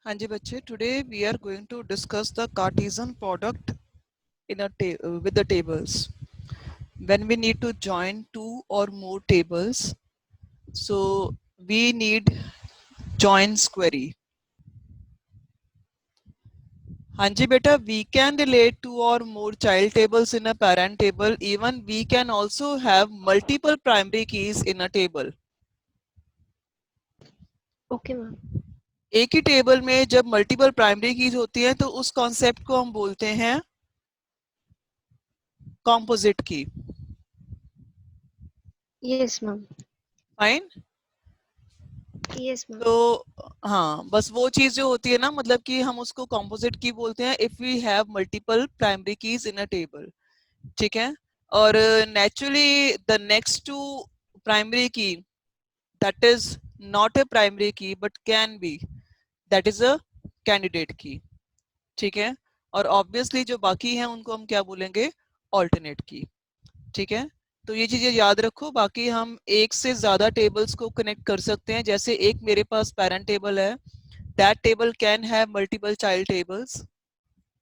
हाँ जी बच्चे, today we are going to discuss the Cartesian product in with the tables. When we need to join two or more tables, so we need joins query. हाँ जी बेटा, we can relate two or more child tables in a parent table. Even we can also have multiple primary keys in a table. Okay ma'am. एक ही table में जब multiple primary keys होती हैं तो उस concept को हम बोलते हैं कॉम्पोजिट की। Yes ma'am. Fine. Yes ma'am. तो हाँ, बस वो चीज जो होती है ना, मतलब कि हम उसको कॉम्पोजिट की बोलते हैं if we have multiple primary keys in a table. ठीक है। और naturally the next to primary key that is not a primary key but can be, that is a candidate key. ठीक है। और ऑब्वियसली जो बाकी हैं उनको हम क्या बोलेंगे, ऑल्टरनेट की। ठीक है। तो ये चीजें याद रखो। बाकी हम एक से ज्यादा टेबल्स को कनेक्ट कर सकते हैं। जैसे एक मेरे पास पेरेंट टेबल है, that table can have multiple child tables.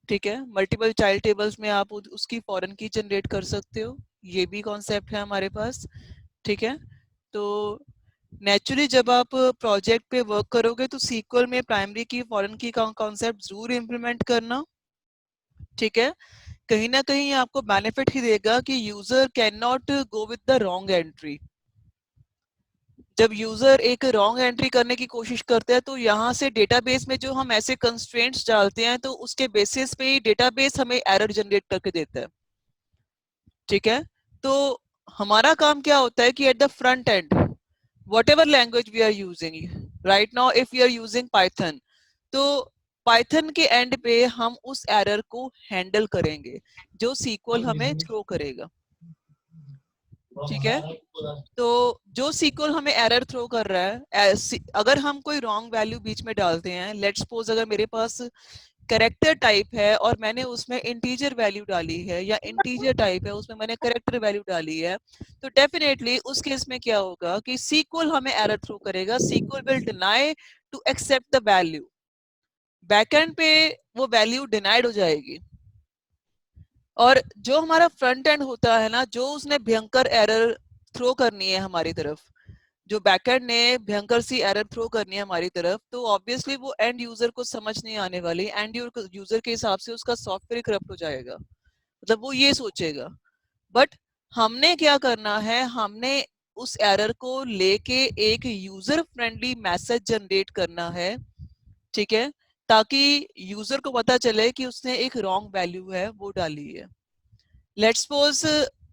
ठीक है। मल्टीपल चाइल्ड टेबल्स में आप उसकी फॉरेन की जनरेट कर सकते हो। ये भी कॉन्सेप्ट है हमारे पास। ठीक है। तो नेचुरली जब आप प्रोजेक्ट पे वर्क करोगे तो सीक्वल में प्राइमरी की फॉरेन की का कॉन्सेप्ट जरूर इम्प्लीमेंट करना। ठीक है। कहीं ना कहीं आपको बेनिफिट ही देगा कि user can not go with the wrong entry. जब यूजर एक रॉन्ग एंट्री करने की कोशिश करता है तो यहाँ से डेटाबेस में जो हम ऐसे कंस्ट्रेंट्स डालते हैं तो उसके बेसिस पे ही डेटाबेस हमें एरर जनरेट करके देता है। ठीक है। तो हमारा काम क्या होता है कि at the front end whatever language we are using right now, if we are using python, तो पाइथन के एंड पे हम उस एरर को हैंडल करेंगे जो सीक्वल हमें थ्रो करेगा। ठीक है। तो जो सीक्वल हमें एरर थ्रो कर रहा है, अगर हम कोई रॉन्ग वैल्यू बीच में डालते हैं, लेट्स सपोज अगर मेरे पास कैरेक्टर टाइप है और मैंने उसमें इंटीजर वैल्यू डाली है, या इंटीजर टाइप है उसमें मैंने कैरेक्टर वैल्यू डाली है, तो डेफिनेटली उस केस में क्या होगा कि सीक्वल हमें एरर थ्रो करेगा। SQL will deny to accept the value. Backend पे वो वैल्यू डिनाइड हो जाएगी। और जो हमारा फ्रंट एंड होता है ना, जो उसने भयंकर एरर थ्रो करनी है हमारी तरफ, जो बैकएंड ने भयंकर सी एरर थ्रो करनी है हमारी तरफ, तो ऑब्वियसली वो एंड यूजर को समझ नहीं आने वाली। एंड यूजर के हिसाब से उसका सॉफ्टवेयर करप्ट हो जाएगा, मतलब वो ये सोचेगा। बट हमने क्या करना है, हमने उस एरर को लेके एक यूजर फ्रेंडली मैसेज जनरेट करना है। ठीक है। ताकि यूजर को पता चले कि उसने एक रॉन्ग वैल्यू है वो डाली है। लेट्स सपोज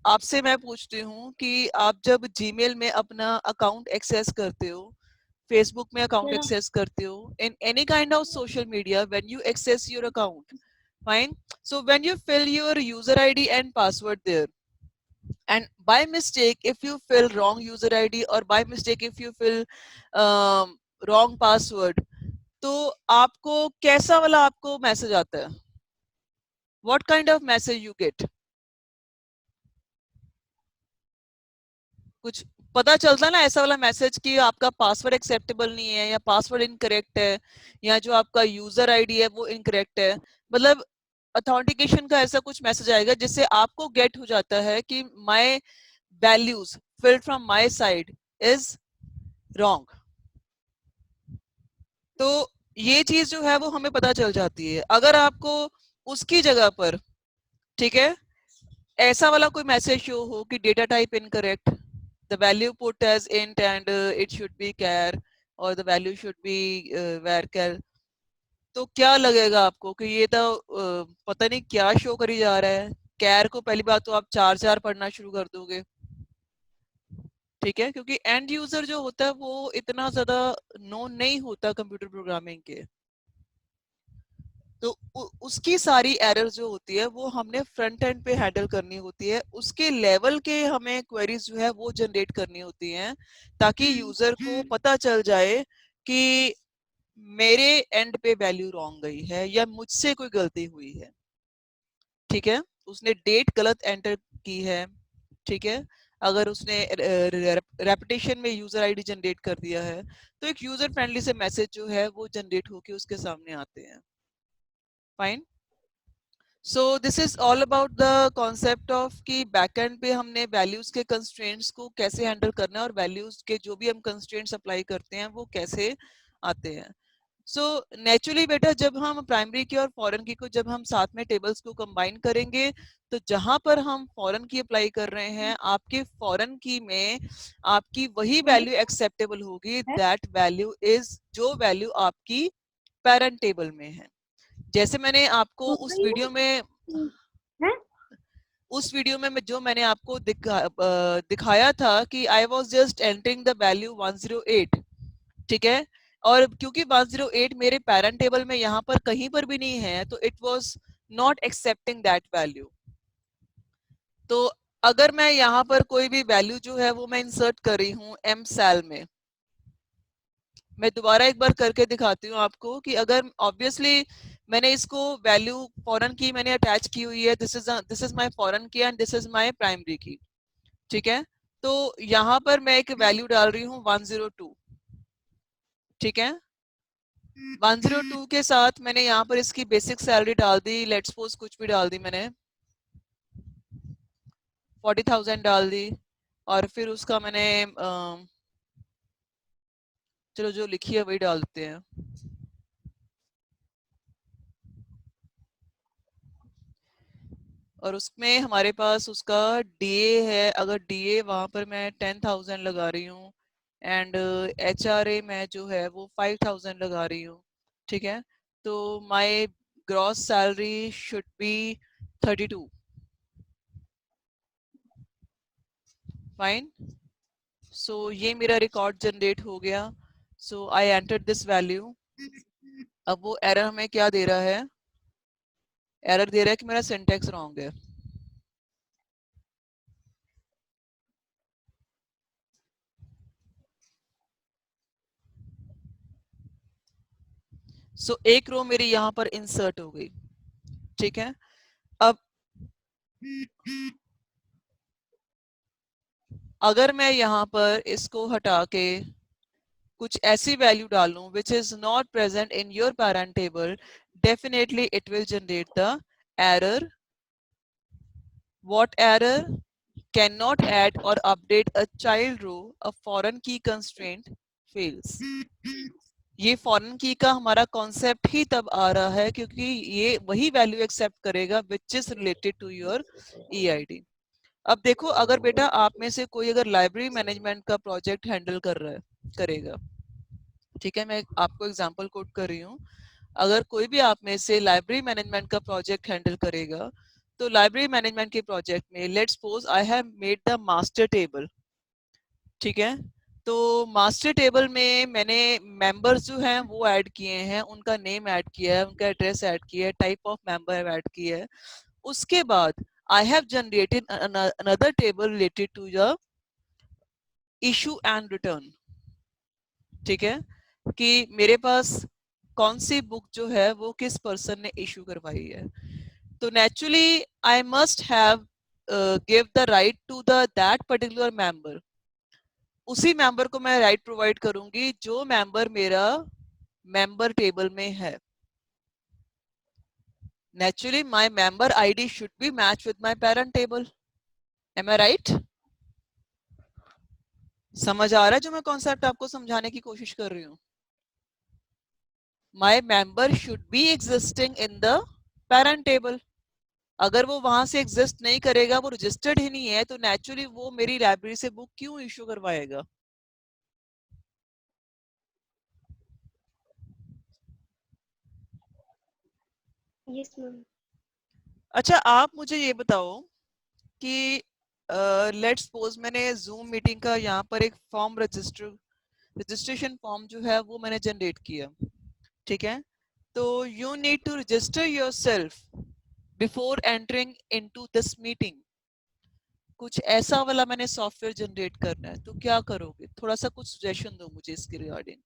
आपसे मैं पूछती हूँ कि आप जब जीमेल में अपना अकाउंट एक्सेस करते हो, फेसबुक में अकाउंट एक्सेस करते हो, in any kind of social media, when you access your account, fine, so when you fill your user id and password there, and by mistake if you fill wrong user id or by mistake if you fill wrong password, तो आपको कैसा वाला आपको message आता है? What kind of message you get? कुछ पता चलता है ना ऐसा वाला मैसेज कि आपका पासवर्ड एक्सेप्टेबल नहीं है, या पासवर्ड इनकरेक्ट है, या जो आपका यूजर आईडी है वो इनकरेक्ट है। मतलब अथेंटिकेशन का ऐसा कुछ मैसेज आएगा जिससे आपको गेट हो जाता है कि my values field from my side is wrong. तो ये चीज जो है वो हमें पता चल जाती है। अगर आपको उसकी जगह पर, ठीक है, ऐसा वाला कोई मैसेज शो हो कि data type incorrect, the value put as int and it should be char, or the value should be varchar, तो क्या लगेगा आपको कि ये तो पता नहीं क्या शो करी जा रहा है। कैर को पहली बात तो आप चार चार पढ़ना शुरू कर दोगे। ठीक है। क्योंकि एंड यूजर जो होता है वो इतना ज्यादा नोन नहीं होता कंप्यूटर प्रोग्रामिंग के, तो उसकी सारी एरर जो होती है वो हमने फ्रंट एंड पे हैंडल करनी होती है। उसके लेवल के हमें क्वेरीज जो है वो जनरेट करनी होती हैं, ताकि यूजर को पता चल जाए कि मेरे एंड पे वैल्यू रॉन्ग गई है या मुझसे कोई गलती हुई है। ठीक है। उसने डेट गलत एंटर की है। ठीक है। अगर उसने रेपिटेशन में यूजर आईडी जनरेट कर दिया है, तो एक यूजर फ्रेंडली से मैसेज जो है वो जनरेट होके उसके सामने आते हैं। Fine. So this is all about the concept of कि बैकएंड पे हमने वैल्यूज के कंस्ट्रेंट्स को कैसे हैंडल करना है, और वैल्यूज के जो भी हम कंस्ट्रेंट्स अप्लाई करते हैं वो कैसे आते हैं। सो नेचुरली बेटा, जब हम प्राइमरी की और फॉरेन की को जब हम साथ में टेबल्स को कंबाइन करेंगे, तो जहां पर हम फॉरेन की अप्लाई कर रहे हैं, आपके फॉरेन की में आपकी वही वैल्यू एक्सेप्टेबल होगी, दैट वैल्यू इज जो वैल्यू आपकी पेरेंट टेबल में है। जैसे मैंने आपको उस वीडियो में जो मैंने आपको दिखाया था कि I was just entering the value 108, ठीक है, और क्योंकि 108 मेरे पेरेंट टेबल में यहाँ पर कहीं पर भी नहीं है, तो it was not accepting that value. तो अगर मैं यहाँ पर कोई भी वैल्यू जो है वो मैं इंसर्ट कर रही हूँ एम सेल में, मैं दोबारा एक बार करके दिखाती हूँ आपको कि अगर ऑब्वियसली मैंने इसको वैल्यू फॉरेन की मैंने अटैच की हुई है, दिस इज माय फॉरेन की and this is my primary की, ठीक है। तो यहाँ पर मैं एक वैल्यू डाल रही हूँ 102, ठीक है। 102 के साथ मैंने यहाँ पर इसकी बेसिक सैलरी डाल दी, लेट्स सपोज कुछ भी डाल दी मैंने, 40,000 डाल दी, और फिर उसका मैंने चलो जो लिखी है वही डाल देते हैं। और उसमें हमारे पास उसका डीए है, अगर डीए वहां पर मैं 10,000 लगा रही हूँ, एंड एचआरए मैं जो है वो 5,000 लगा रही हूँ, ठीक है। तो my gross salary should be 32। Fine. So ये मेरा रिकॉर्ड जनरेट हो गया। So I enter this value. अब वो एरर हमें क्या दे रहा है? एरर दे रहा है कि मेरा सिंटैक्स रॉन्ग है। सो एक रो मेरी यहाँ पर इंसर्ट हो गई, ठीक है। अब अगर मैं यहाँ पर इसको हटा के कुछ ऐसी वैल्यू डालूं which is not present in your parent table, definitely it will generate the error. What error? Cannot add or update a child row, a foreign key constraint fails. ये फॉरेन की का हमारा कॉन्सेप्ट ही तब आ रहा है क्योंकि ये वही वैल्यू एक्सेप्ट करेगा which is related to your EID. अब देखो, अगर बेटा आप में से कोई अगर लाइब्रेरी मैनेजमेंट का प्रोजेक्ट हैंडल कर रहा है, करेगा, ठीक है, मैं आपको एग्जांपल कोट कर रही हूँ। अगर कोई भी आप में से लाइब्रेरी मैनेजमेंट का प्रोजेक्ट हैंडल करेगा, तो लाइब्रेरी मैनेजमेंट के प्रोजेक्ट में let's suppose I have made the master table, ठीक है। तो मास्टर टेबल में मैंने मेंबर्स जो हैं वो ऐड किए हैं, उनका नेम ऐड किया है, उनका एड्रेस ऐड किया है, टाइप ऑफ मेंबर ऐड किया है। उसके बाद I have generated another table related to the issue and return, ठीक है, कि मेरे पास कौन सी बुक जो है वो किस पर्सन ने इशू करवाई है। तो naturally I must have give the right to the that particular member. उसी मेंबर को मैं राइट प्रोवाइड करूंगी जो मेंबर मेरा मेंबर टेबल में है। Naturally my member ID should be match with my parent table. Am I right? समझ आ रहा है जो मैं कॉन्सेप्ट आपको समझाने की कोशिश कर रही हूँ? My member should be existing in the parent table. अगर वो वहां से एग्जिस्ट नहीं करेगा, वो रजिस्टर्ड ही नहीं है, तो नेचुरली वो मेरी लाइब्रेरी से बुक क्यों इशू करवाएगा? Yes, ma'am. अच्छा, आप मुझे ये बताओ कि लेट्स सपोज मैंने जूम मीटिंग का यहाँ पर एक फॉर्म रजिस्ट्रेशन फॉर्म जो है वो मैंने जनरेट किया, ठीक है। तो you need to register yourself before entering into this meeting. कुछ ऐसा वाला मैंने सॉफ्टवेयर जनरेट करना है, तो क्या करोगे? थोड़ा सा कुछ सजेशन दो मुझे इसके रिगार्डिंग।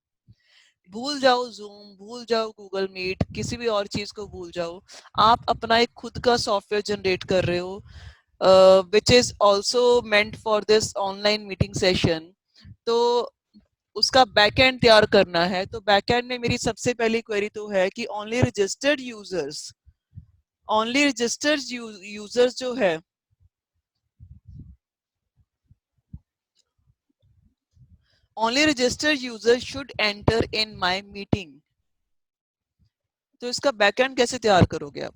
भूल जाओ जूम, भूल जाओ गूगल मीट, किसी भी और चीज को भूल जाओ। आप अपना एक खुद का सॉफ्टवेयर जनरेट कर रहे हो, which is also meant for this online meeting session. तो उसका बैकएंड तैयार करना है. तो बैकएंड में मेरी सबसे पहली क्वेरी तो है कि ओनली रजिस्टर्ड यूजर्स जो है, only registered user should enter in my meeting. तो इसका बैकएंड कैसे तैयार करोगे आप?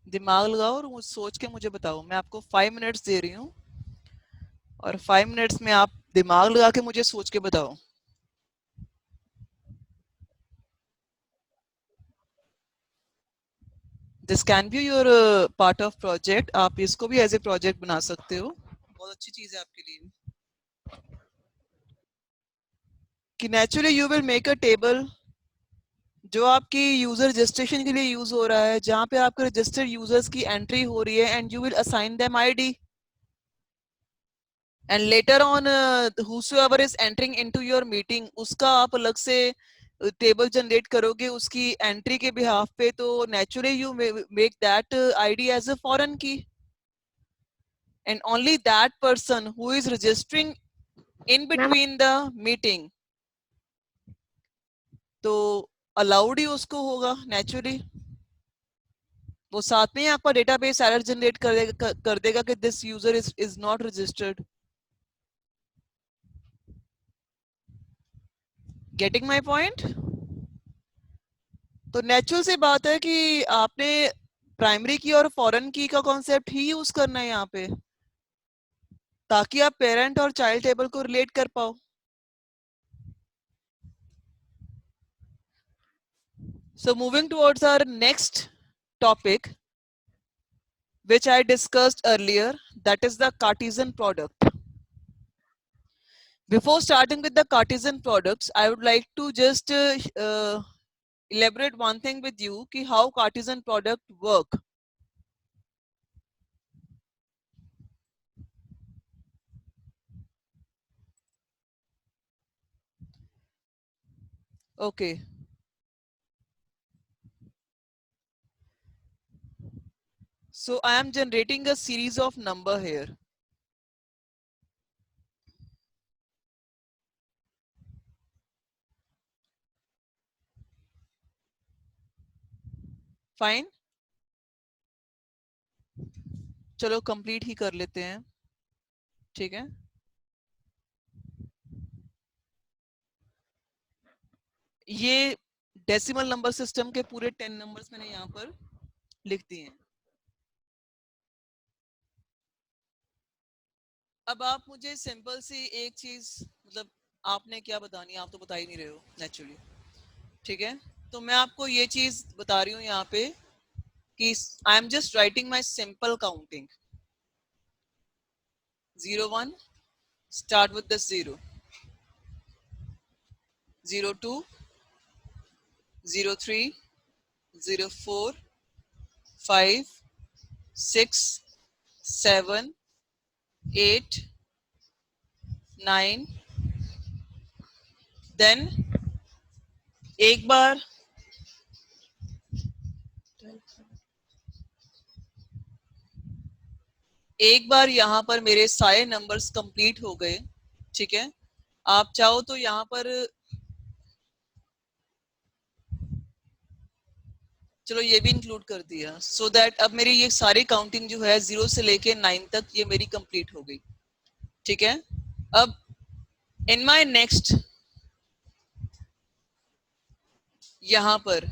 दिमाग लगाओ और सोच के मुझे बताओ. मैं आपको 5 मिनट्स दे रही हूँ और 5 मिनट्स में आप दिमाग लगा के मुझे सोच के बताओ. This can be your part of project. आप इसको भी एज ए प्रोजेक्ट बना सकते हो. बहुत अच्छी चीज है आपके लिए कि naturally you will make a table जो आपकी यूजर रजिस्ट्रेशन के लिए यूज हो रहा है, जहां पे आपके रजिस्टर्ड यूजर्स की एंट्री हो रही है and you will assign them ID. And later on whosoever is entering into your meeting, उसका आप अलग से टेबल जनरेट करोगे उसकी एंट्री के बिहाफ पे. तो naturally you make that ID as a foreign key and only that person who is registering in ma'am between the meeting तो अलाउड ही उसको होगा नेचुरली. वो साथ में ही आपका डेटाबेस एरर जनरेट कर देगा कि this user is not registered. Getting my point? तो नेचुरल सी बात है कि आपने प्राइमरी की और फॉरेन की का कॉन्सेप्ट ही यूज करना है यहाँ पे ताकि आप पेरेंट और चाइल्ड टेबल को रिलेट कर पाओ. So moving towards our next topic, which I discussed earlier, that is the Cartesian product. Before starting with the Cartesian products, I would like to just elaborate one thing with you कि how Cartesian product work. Okay. So I am generating a series of number here. Fine. चलो complete ही कर लेते हैं. ठीक है. ये decimal number system के पूरे 10 नंबर्स मैंने यहाँ पर लिख दिए हैं. अब आप मुझे सिंपल सी एक चीज मतलब आपने क्या बतानी है, आप तो बता ही नहीं रहे हो नेचुरली. ठीक है. तो मैं आपको ये चीज बता रही हूँ यहाँ पे कि I am just writing my simple counting. 01 start with the 0, 02, 03, 04, 5, 6, 7, 8, 9. Then एक बार यहाँ पर मेरे सारे नंबर्स कंप्लीट हो गए. ठीक है. आप चाहो तो यहाँ पर चलो ये भी इंक्लूड कर दिया सो दैट अब मेरी ये सारी काउंटिंग जो है 0 से लेके 9 तक ये मेरी कंप्लीट हो गई. ठीक है. अब इन माय नेक्स्ट यहाँ पर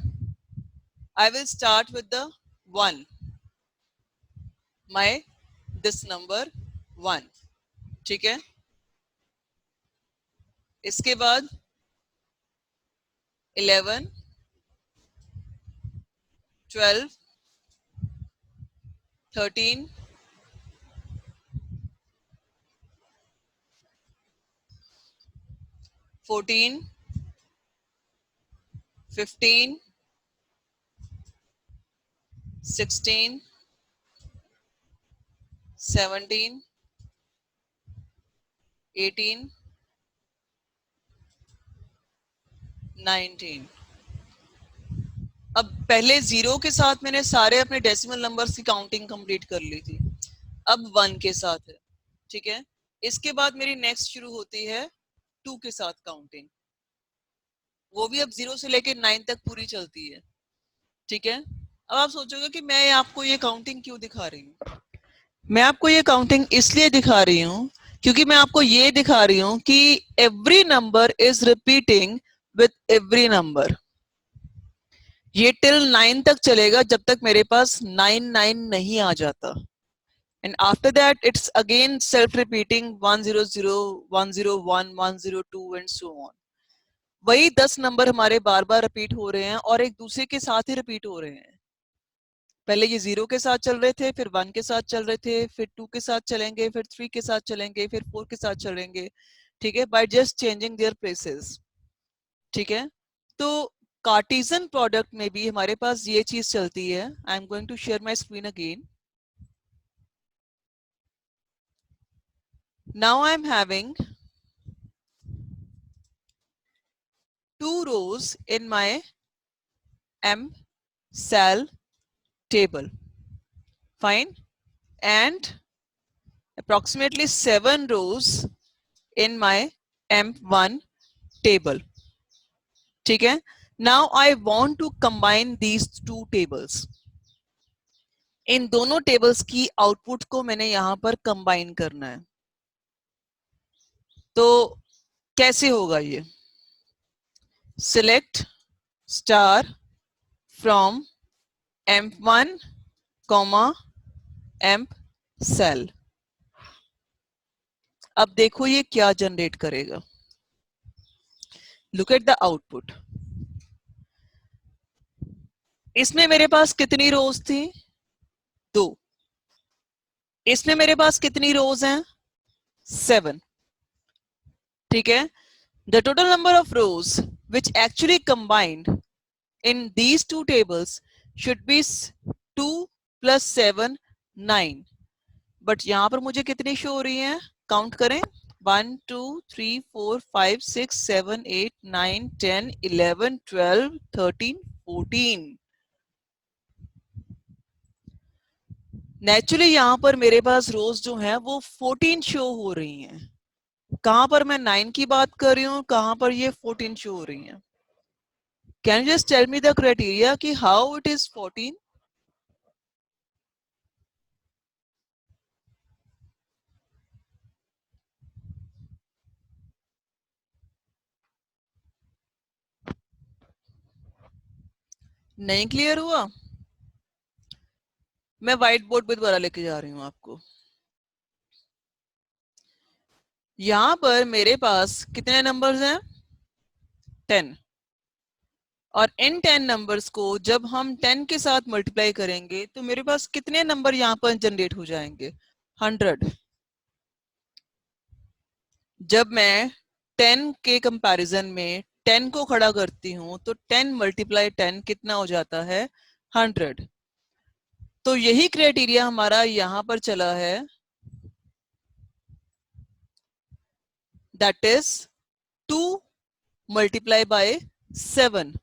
I will start with the 1, my this number 1. ठीक है. इसके बाद 11, 12, 13, 14, 15, 16, 17, 18, 19। अब पहले 0 के साथ मैंने सारे अपने डेसिमल नंबर्स की काउंटिंग कंप्लीट कर ली थी, अब 1 के साथ है, ठीक है। इसके बाद मेरी नेक्स्ट शुरू होती है 2 के साथ काउंटिंग, वो भी अब 0 से लेकर 9 तक पूरी चलती है, ठीक है। अब आप सोचोगे कि मैं आपको ये काउंटिंग क्यों दिखा रही हूँ। मैं आपको ये काउंटिंग इसलिए दिखा रही हूँ क्योंकि मैं आपको ये दिखा रही हूँ कि every number is repeating with every number. ये टिल 9 तक चलेगा जब तक मेरे पास 99 नहीं आ जाता, and after that it's again self repeating 100, 101, 102 and so on. वही 10 नंबर हमारे बार बार रिपीट हो रहे हैं और एक दूसरे के साथ ही रिपीट हो रहे हैं। पहले ये 0 के साथ चल रहे थे, फिर 1 के साथ चल रहे थे, फिर 2 के साथ चलेंगे, फिर 3 के साथ चलेंगे, फिर 4 के साथ चलेंगे, ठीक है, by just changing their places, ठीक है। तो कार्टेशियन प्रोडक्ट में भी हमारे पास ये चीज चलती है। I am going to share my screen again. Now I am having 2 rows in my M cell table, fine, and approximately 7 rows in my M1 table, ठीक है। Now I want to combine these two tables. इन दोनों tables की output को मैंने यहां पर combine करना है। तो कैसे होगा ये? Select star from M1 comma M sal. अब देखो ये क्या जनरेट करेगा। Look at the output. इसमें मेरे पास कितनी रोज थी? 2। इसमें मेरे पास कितनी रोज हैं? 7, ठीक है। The total number of rose which actually combined in these two tables should be 2 plus 7 9, but यहां पर मुझे कितनी शो हो रही है? काउंट करें। 1 2 3 4 5 6 7 8 9 10 11 12 13 14। नेचुरली यहां पर मेरे पास रोज जो है वो 14 शो हो रही हैं। कहां पर मैं 9 की बात कर रही हूं, कहां पर ये 14 शो हो रही हैं? Can you just tell me the criteria कि हाउ इट इज 14? नहीं क्लियर हुआ? मैं व्हाइट बोर्ड पे दोबारा लेके जा रही हूँ आपको। यहां पर मेरे पास कितने नंबर्स हैं? 10। और इन 10 नंबर्स को जब हम 10 के साथ मल्टीप्लाई करेंगे तो मेरे पास कितने नंबर यहां पर जनरेट हो जाएंगे? 100। जब मैं 10 के कंपैरिजन में 10 को खड़ा करती हूं तो 10 मल्टीप्लाई 10 कितना हो जाता है? 100। तो यही क्राइटेरिया हमारा यहां पर चला है, दैट इज 2 मल्टीप्लाई बाय 7,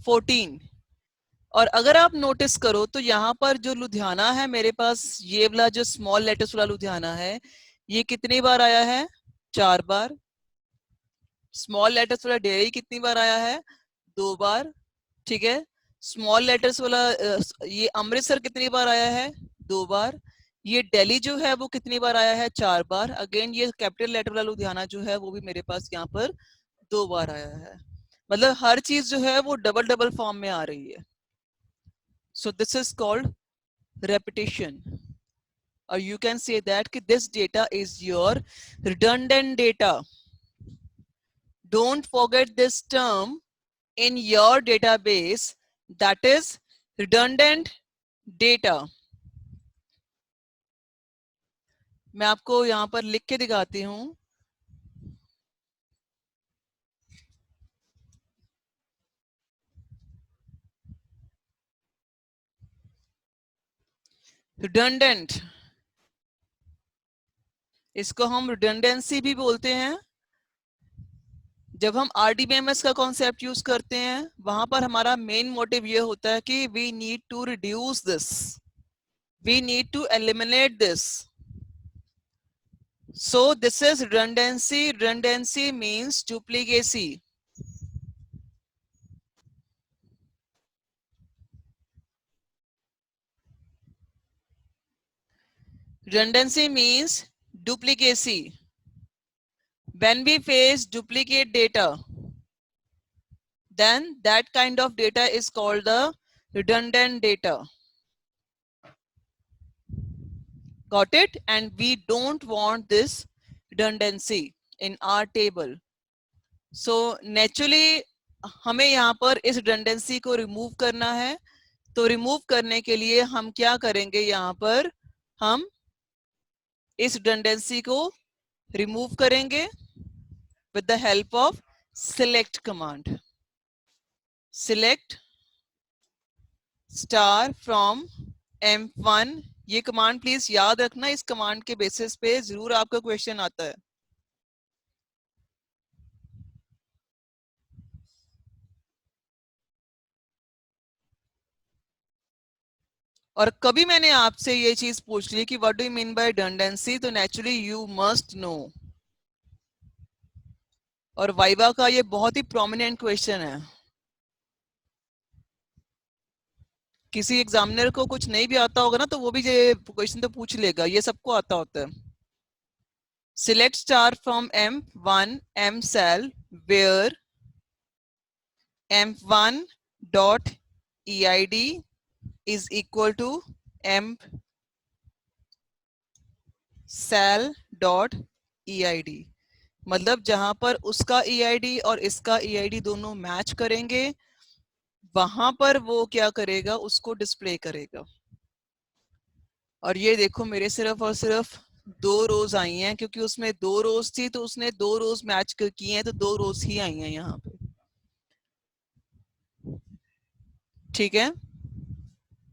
14। और अगर आप नोटिस करो तो यहाँ पर जो लुधियाना है मेरे पास, ये वाला जो स्मॉल लेटर्स वाला लुधियाना है, ये कितनी बार आया है? 4 बार। स्मॉल लेटर्स वाला डेरी कितनी बार आया है? 2 बार, ठीक है। स्मॉल लेटर्स वाला ये अमृतसर कितनी बार आया है? 2 बार। ये दिल्ली जो है वो कितनी बार आया है? 4 बार। अगेन ये कैपिटल लेटर वाला लुधियाना जो है वो भी मेरे पास यहाँ पर 2 बार आया है। मतलब हर चीज जो है वो डबल डबल फॉर्म में आ रही है। So this is called repetition, or you can say that this data is your redundant data. Don't forget this term in your database, that is redundant data. मैं आपको यहां पर लिख के दिखाती हूं। redundant, इसको हम redundancy भी बोलते हैं। जब हम RDBMS का कॉन्सेप्ट यूज करते हैं वहां पर हमारा मेन मोटिव ये होता है कि we need to reduce this, we need to eliminate this. So this is redundancy. Redundancy means duplicacy. Redundancy means duplicacy. When we face duplicate data, then that kind of data is called the redundant data. Got it? And we don't want this redundancy in our table. So naturally हमें यहाँ पर इस redundancy को remove करना है. तो remove करने के लिए हम क्या करेंगे, यहाँ पर हम इस redundancy को remove करेंगे with the help of select command. Select star from M1. ये कमांड प्लीज याद रखना, इस कमांड के बेसिस पे जरूर आपका क्वेश्चन आता है. और कभी मैंने आपसे ये चीज पूछ ली कि what do you mean by redundancy, तो नेचुरली यू मस्ट नो. और वाइवा का ये बहुत ही प्रोमिनेंट क्वेश्चन है. किसी एग्जामिनर को कुछ नहीं भी आता होगा ना तो वो भी ये क्वेश्चन तो पूछ लेगा, ये सबको आता होता है. Select star from M1 M cell where M1 dot EID is equal to M cell dot EID. मतलब जहां पर उसका EID और इसका EID दोनों मैच करेंगे वहां पर वो क्या करेगा, उसको डिस्प्ले करेगा. और ये देखो मेरे सिर्फ और सिर्फ 2 रोज आई हैं, क्योंकि उसमें 2 रोज थी तो उसने 2 रोज मैच किए हैं, तो 2 रोज ही आई हैं यहाँ पे. ठीक है.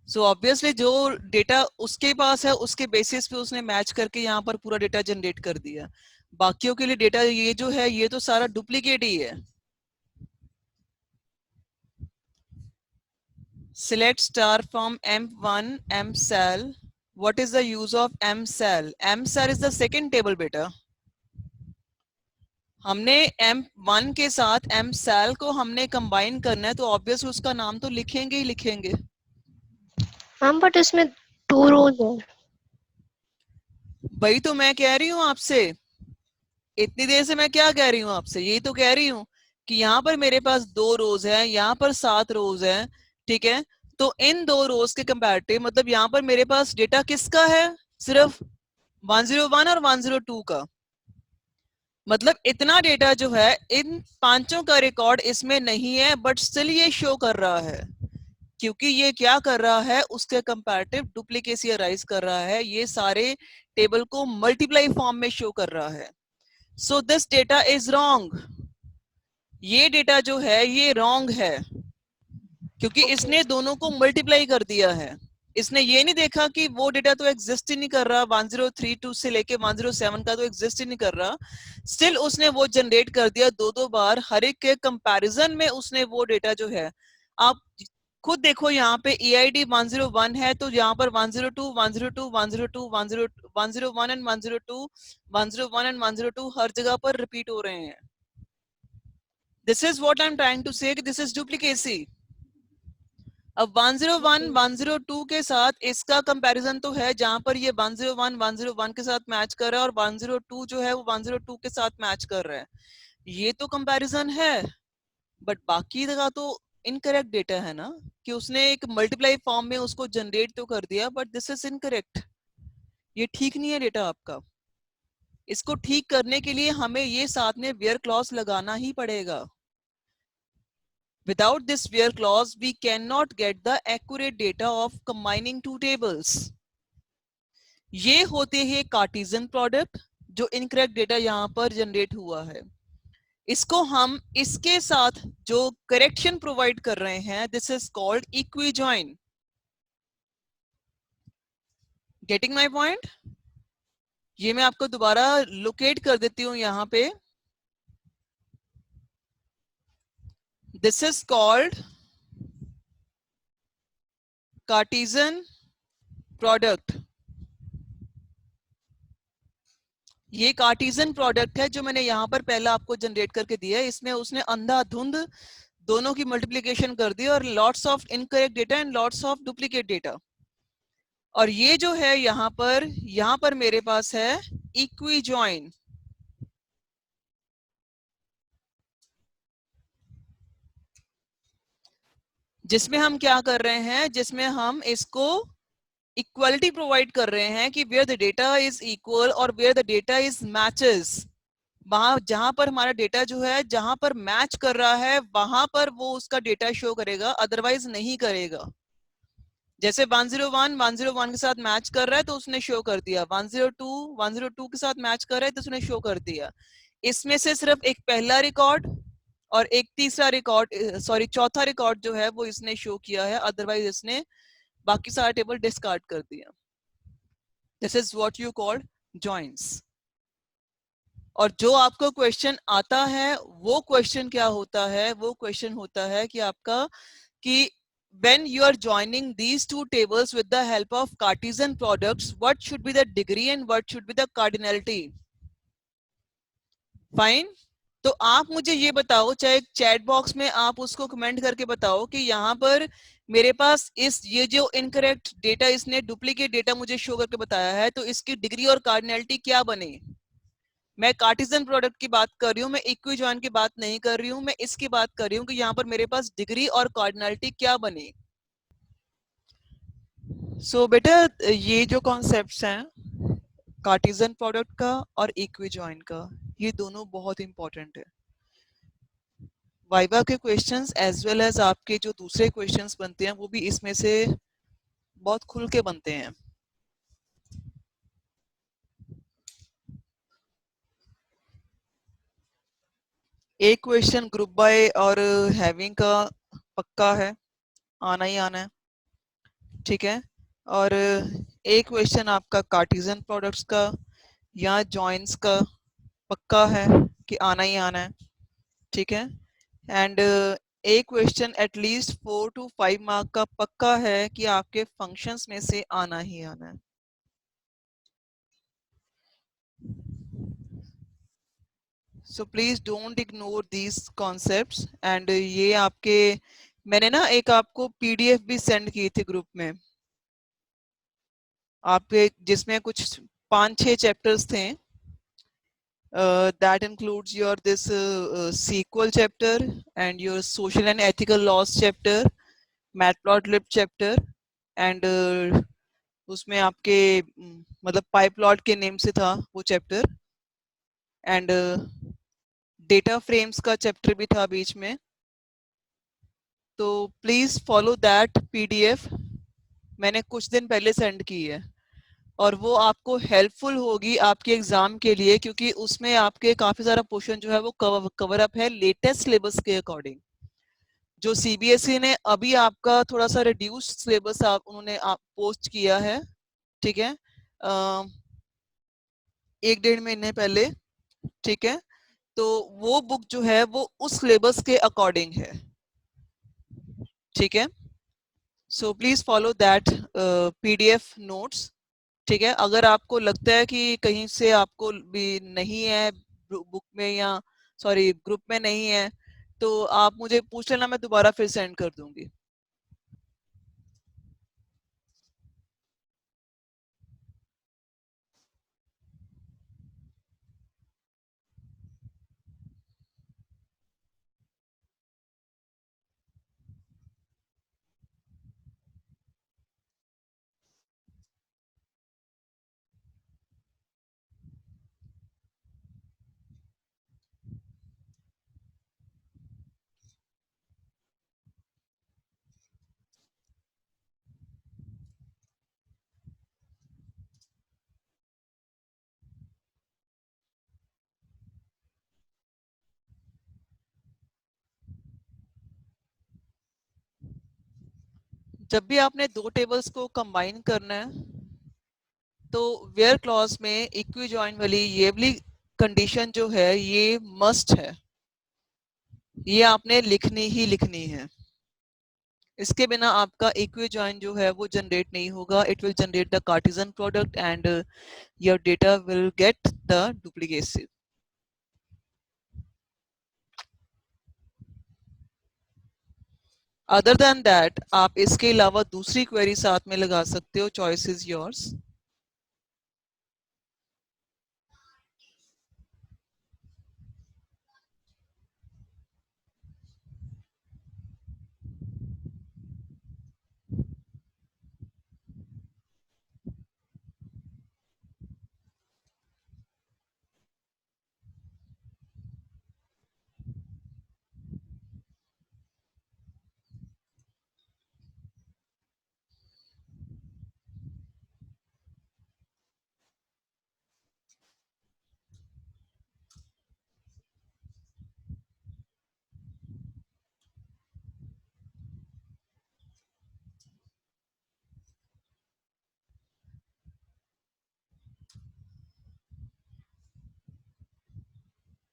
सो ऑब्वियसली जो डेटा उसके पास है उसके बेसिस पे उसने मैच करके यहाँ पर पूरा डेटा जनरेट कर दिया. बाकियों के लिए डेटा ये जो है ये तो सारा डुप्लीकेट ही है. Select star from M1 M cell. What is the use of M cell? M cell is the second table बेटा. हमने M1 के साथ M cell को हमने कंबाइन करना है तो ऑब्वियस उसका नाम तो लिखेंगे ही लिखेंगे. मैम बट इसमें 2 रोज है. वही तो मैं कह रही हूँ आपसे, इतनी देर से मैं क्या कह रही हूँ आपसे, यही तो कह रही हूँ कि यहाँ पर मेरे पास 2 रोज है, यहाँ पर 7 रोज है. ठीक है. तो इन 2 रोज के कंपैरेटिव मतलब यहाँ पर मेरे पास डेटा किसका है, सिर्फ 101 और 102 का. मतलब इतना डेटा जो है इन पांचों का रिकॉर्ड इसमें नहीं है, बट स्टिल ये शो कर रहा है, क्योंकि ये क्या कर रहा है, उसके कंपैरेटिव डुप्लीकेसी अराइज कर रहा है. ये सारे टेबल को मल्टीप्लाई फॉर्म में शो कर रहा है. So this data is wrong. ये डेटा जो है ये रॉन्ग है, क्योंकि इसने दोनों को मल्टीप्लाई कर दिया है. इसने ये नहीं देखा कि वो डेटा तो एग्जिस्ट ही नहीं कर रहा, 1032 से लेके 107 का तो एग्जिस्ट ही नहीं कर रहा. स्टिल उसने वो जनरेट कर दिया 2 बार. हर एक के कंपैरिजन में उसने वो डेटा जो है, आप खुद देखो यहाँ पे EID 101 है तो यहाँ पर 102 102 102 101 एंड 102 101 एंड 102 हर जगह पर रिपीट हो रहे हैं. This is what I am trying to say, this is duplicacy. अब 101 102 के साथ इसका कंपैरिजन तो है जहां पर ये 101 101 के साथ मैच कर रहा है और 102 जो है वो 102 के साथ मैच कर रहा है. ये तो कंपैरिजन है, बट बाकी जगह तो इनकरेक्ट डेटा है ना, कि उसने एक मल्टीप्लाई फॉर्म में उसको जनरेट तो कर दिया, बट दिस इज इनकरेक्ट. ये ठीक नहीं है डेटा आपका. इसको ठीक करने के लिए हमें ये साथ में वेयर क्लॉज लगाना ही पड़ेगा. Without this where clause, we cannot get the accurate data of combining two tables. ये होते हैं कार्टेशियन प्रोडक्ट, जो इनकरेक्ट डेटा यहाँ पर जनरेट हुआ है. इसको हम इसके साथ जो करेक्शन प्रोवाइड कर रहे हैं, this is called equi join. Getting my point? ये मैं आपको दोबारा लोकेट कर देती हूँ यहाँ पे. This is called Cartesian product. ये कार्टेशियन प्रोडक्ट है जो मैंने यहाँ पर पहला आपको जनरेट करके दिया है। इसमें उसने अंधाधुंध दोनों की मल्टीप्लिकेशन कर दी और lots of incorrect data and lots of duplicate data. और ये जो है यहाँ पर मेरे पास है इक्वी ज्वाइन, जिसमें हम क्या कर रहे हैं, जिसमें हम इसको इक्वलिटी प्रोवाइड कर रहे हैं कि where the data is equal और where the data is matches, वहां जहां पर हमारा डेटा जो है जहां पर मैच कर रहा है वहां पर वो उसका डेटा शो करेगा, अदरवाइज नहीं करेगा। जैसे 101 101 के साथ मैच कर रहा है तो उसने शो कर दिया, 102 102 के साथ मैच कर रहा है तो उसने शो कर दिया। इसमें से सिर्फ एक पहला रिकॉर्ड और एक तीसरा रिकॉर्ड, सॉरी चौथा रिकॉर्ड जो है वो इसने शो किया है, अदरवाइज इसने बाकी सारा टेबल डिस्कार्ड कर दिया। This is what you called joints. और जो आपको क्वेश्चन आता है वो क्वेश्चन क्या होता है, वो क्वेश्चन होता है कि आपका कि when you are joining these two tables with the help of Cartesian products, what should be the degree and what should be the cardinality? Fine. तो आप मुझे ये बताओ, चाहे चैट बॉक्स में आप उसको कमेंट करके बताओ कि यहाँ पर मेरे पास ये जो इनकरेक्ट डेटा इसने डुप्लीकेट डेटा मुझे शो करके बताया है, तो इसकी डिग्री और कार्डिनलिटी क्या बने। मैं कार्टेशियन प्रोडक्ट की बात कर रही हूँ, मैं इक्वी जॉइन की बात नहीं कर रही हूँ, मैं इसकी बात कर रही हूँ कि यहाँ पर मेरे पास डिग्री और कार्डिनलिटी क्या बने। सो बेटा ये जो कॉन्सेप्ट्स हैं कार्टेशियन प्रोडक्ट का और इक्वी जॉइन का, ये दोनों बहुत इंपॉर्टेंट है। वाइवा के क्वेश्चंस एज वेल एज आपके जो दूसरे क्वेश्चंस बनते हैं वो भी इसमें से बहुत खुल के बनते हैं। एक क्वेश्चन ग्रुप बाय और हैविंग का पक्का है, आना ही आना है, ठीक है। और एक क्वेश्चन आपका कार्टेशियन प्रोडक्ट्स का या जॉइंट्स का पक्का है कि आना ही आना है, ठीक है। एंड एक क्वेश्चन एटलीस्ट 4 to 5 मार्क का पक्का है कि आपके फंक्शंस में से आना ही आना है। So please don't ignore these concepts. And ये आपके मैंने ना एक आपको पीडीएफ भी सेंड की थी ग्रुप में आपके, जिसमें कुछ 5-6 चैप्टर्स थे। That includes your this SQL chapter and your social and ethical laws chapter, matplotlib chapter, and उसमें आपके मतलब पाइपलॉट के नेम से था वो चैप्टर, एंड डेटा फ्रेम्स का चैप्टर भी था बीच में। तो प्लीज फॉलो दैट पीडीएफ, मैंने कुछ दिन पहले सेंड की है और वो आपको हेल्पफुल होगी आपके एग्जाम के लिए, क्योंकि उसमें आपके काफी सारा पोर्शन जो है वो कवर अप है लेटेस्ट सिलेबस के अकॉर्डिंग। जो सीबीएसई ने अभी आपका थोड़ा सा रिड्यूस सिलेबस उन्होंने पोस्ट किया है, ठीक है, 1-1.5 महीने पहले, ठीक है। तो वो बुक जो है वो उस सिलेबस के अकॉर्डिंग है, ठीक है। So please follow that PDF notes, ठीक है। अगर आपको लगता है कि कहीं से आपको भी नहीं है बुक में या सॉरी ग्रुप में नहीं है तो आप मुझे पूछ लेना, मैं दोबारा फिर सेंड कर दूंगी। जब भी आपने दो टेबल्स को कंबाइन करना है तो वेयर क्लॉज में इक्वी जॉइन वाली ये वाली कंडीशन जो है ये मस्ट है। ये आपने लिखनी ही लिखनी है, इसके बिना आपका इक्विजॉइन जो है वो जनरेट नहीं होगा. It will generate the Cartesian product and your data will get the duplicacy. Other than that आप इसके अलावा दूसरी क्वेरी साथ में लगा सकते हो. Choice is yours.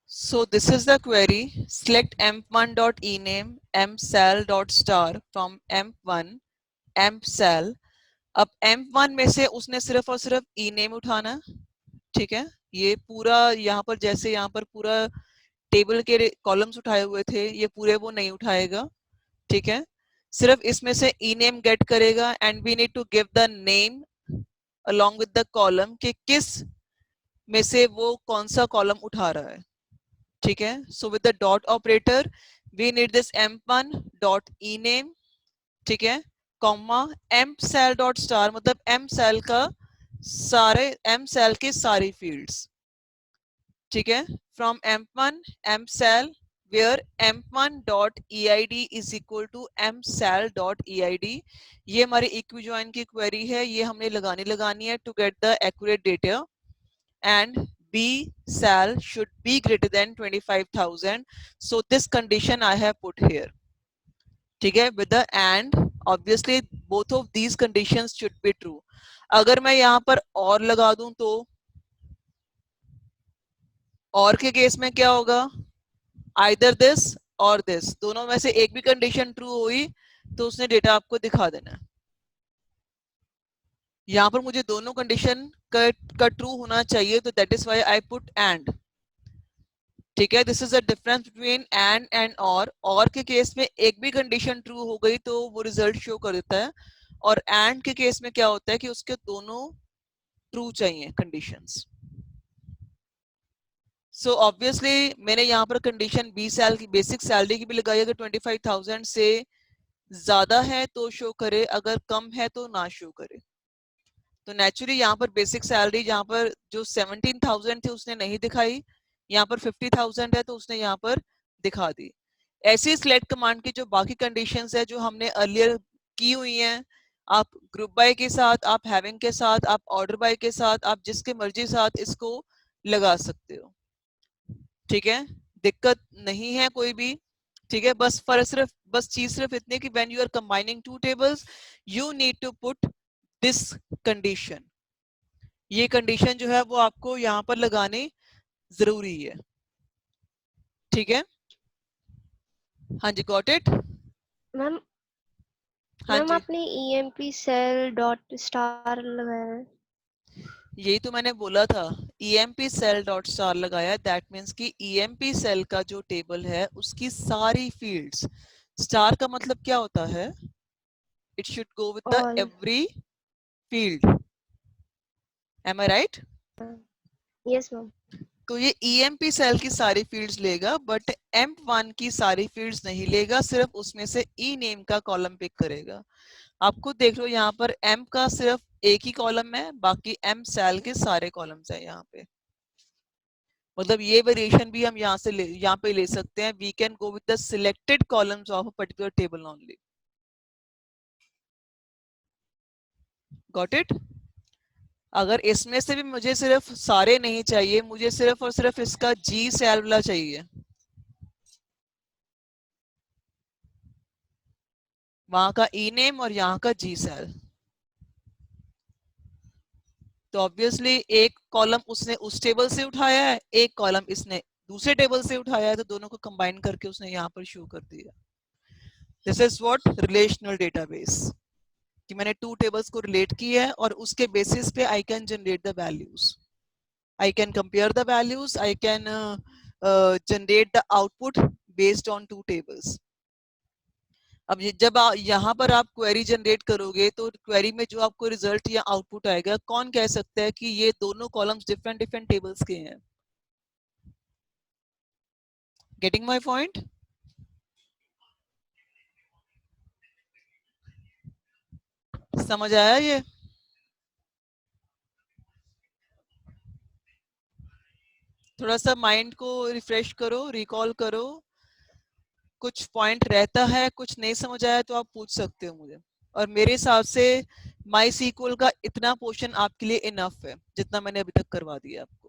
So this is the query. Select emp1.ename empsal.star from emp1 empsal. अब emp1 में से उसने सिर्फ और सिर्फ ename उठाना. ठीक है, ये पूरा यहाँ पर जैसे यहाँ पर पूरा टेबल के कॉलम्स उठाए हुए थे, ये पूरे वो नहीं उठाएगा. ठीक है, सिर्फ इसमें से ename गेट करेगा and we need to give the name along with the column कि किस में से वो कौन सा कॉलम उठा रहा है. ठीक है, so with the dot operator we need this emp1 dot ename. ठीक है, कॉमा empsal डॉट स्टार, मतलब empsal का सारे empsal के सारी फील्ड्स. ठीक है, from emp1 empsal where emp1 dot eid is equal to empsal dot eid. ये हमारी इक्विजॉइन की क्वेरी है, ये हमने लगानी है to get the accurate data. And B sal should be greater than 25,000. So this condition I have put here. ठीक है, with the and obviously both of these conditions should be true. अगर मैं यहाँ पर और लगा दूं तो और के केस में क्या होगा? Either this or this, दोनों में से एक भी कंडीशन ट्रू हुई तो उसने डेटा आपको दिखा देना है. यहाँ पर मुझे दोनों कंडीशन का ट्रू होना चाहिए, तो that is why I put and. ठीक है, this is a difference between and और के केस में एक भी कंडीशन ट्रू हो गई तो वो रिजल्ट शो कर देता है, और एंड के केस में क्या होता है कि उसके दोनों ट्रू चाहिए कंडीशंस. सो ऑब्वियसली मैंने यहाँ पर कंडीशन 20 साल की बेसिक सैलरी की भी लगाई, अगर 25,000 से ज्यादा है तो शो करे, अगर कम है तो ना शो करे. तो नेचुरली यहाँ पर बेसिक सैलरी जहाँ पर जो 17,000 थी उसने नहीं दिखाई, यहाँ पर 50,000 है तो उसने यहाँ पर दिखा दी. ऐसी सिलेक्ट कमांड की जो बाकी कंडीशंस है जो हमने अर्लियर की हुई हैं, आप ग्रुप बाय के साथ, आप हैविंग के साथ, आप ऑर्डर बाय के साथ, आप जिसके मर्जी साथ इसको लगा सकते हो. ठीक है, दिक्कत नहीं है कोई भी. ठीक है, बस फर्क सिर्फ बस चीज सिर्फ इतनी कि when you are combining two tables you need to put this condition. ये कंडीशन जो है वो आपको यहाँ पर लगानी जरूरी है. ठीक है, हाँ जी, गॉट इट. मैम हाँ मैम जी, आपने emp cell डॉट स्टार लगाया है. यही तो मैंने बोला था, emp cell डॉट स्टार लगाया. दैट मीन्स कि emp सेल का जो टेबल है उसकी सारी फील्ड्स, स्टार का मतलब क्या होता है? It should go with the all. Every field. Am I right? Yes ma'am. तो ये emp सेल की सारी फील्ड्स लेगा, बट emp1 की सारी फील्ड्स नहीं लेगा, सिर्फ उसमें से ई नेम का कॉलम पिक करेगा. आप खुद देख लो, यहाँ पर एम का सिर्फ एक ही कॉलम है, बाकी एम सेल के सारे कॉलम्स हैं यहाँ पे. मतलब ये वेरिएशन भी हम यहाँ पे ले सकते हैं. We can go with the selected columns of a particular table only. Got it? अगर इसमें से भी मुझे सिर्फ सारे नहीं चाहिए, मुझे सिर्फ और सिर्फ इसका जी सेल वाला चाहिए, वहां का ई नेम और यहाँ का जी सेल, तो ऑब्वियसली एक कॉलम उसने उस टेबल से उठाया है, एक कॉलम इसने दूसरे टेबल से उठाया है तो दोनों को कंबाइन करके उसने यहाँ पर शो कर दिया. This is what relational database, कि मैंने टू टेबल्स को रिलेट किया है और उसके बेसिस पे I can generate the values, I can compare the values, I can generate the output based on two tables. अब जब यहाँ पर आप क्वेरी जनरेट करोगे तो क्वेरी में जो आपको रिजल्ट या आउटपुट आएगा, कौन कह सकता है कि ये दोनों कॉलम्स डिफरेंट डिफरेंट टेबल्स के हैं? Getting my point? समझ आया ये? थोड़ा सा माइंड को रिफ्रेश करो, रिकॉल करो. कुछ पॉइंट रहता है, कुछ नहीं समझ आया तो आप पूछ सकते हो मुझे. और मेरे हिसाब से माई सीक्वल का इतना पोर्शन आपके लिए इनफ है जितना मैंने अभी तक करवा दिया आपको.